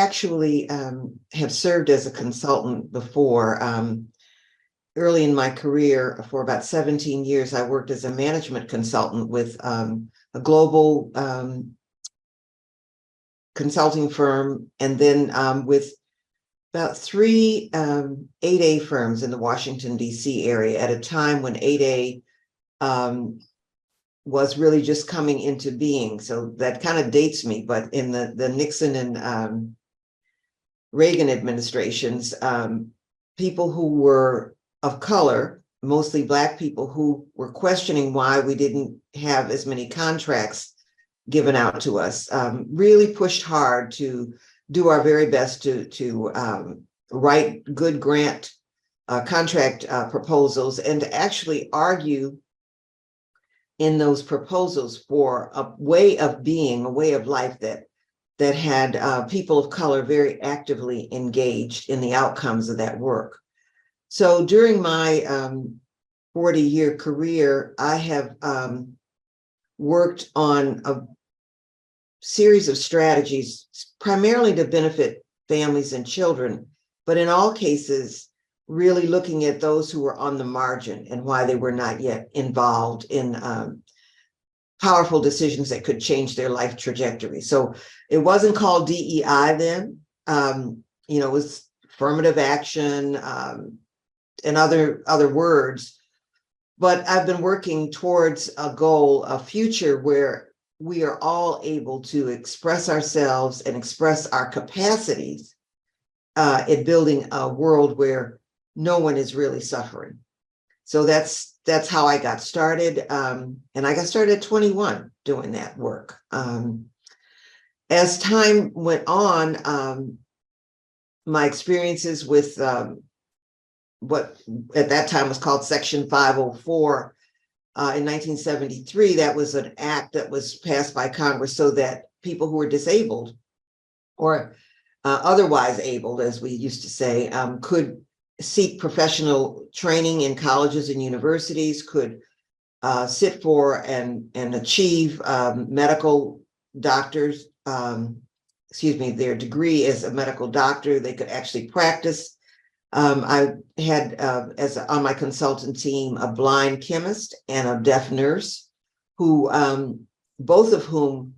actually have served as a consultant before. Early in my career, for about 17 years, I worked as a management consultant with a global consulting firm, and then with about three 8A firms in the Washington, D.C. area at a time when 8A was really just coming into being. So that kind of dates me, but in the Nixon and Reagan administrations, people who were of color, mostly Black people, who were questioning why we didn't have as many contracts given out to us, really pushed hard to do our very best to write good grant contract proposals, and to actually argue in those proposals for a way of being, a way of life that had people of color very actively engaged in the outcomes of that work. So during my 40-year career, I have worked on a series of strategies, primarily to benefit families and children, but in all cases, really looking at those who were on the margin and why they were not yet involved in powerful decisions that could change their life trajectory. So it wasn't called DEI then. It was affirmative action and other words. But I've been working towards a goal, a future where we are all able to express ourselves and express our capacities in building a world where no one is really suffering. So that's how I got started. And I got started at 21 doing that work. As time went on, my experiences with what at that time was called Section 504 in 1973, that was an act that was passed by Congress so that people who were disabled or otherwise abled, as we used to say, could seek professional training in colleges and universities, could sit for and achieve medical doctors, their degree as a medical doctor. They could actually practice. I had on my consultant team a blind chemist and a deaf nurse, who both of whom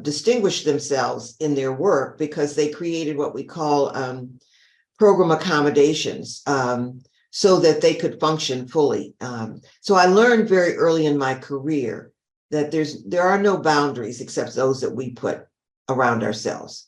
distinguished themselves in their work because they created what we call program accommodations so that they could function fully. So I learned very early in my career that there are no boundaries except those that we put around ourselves.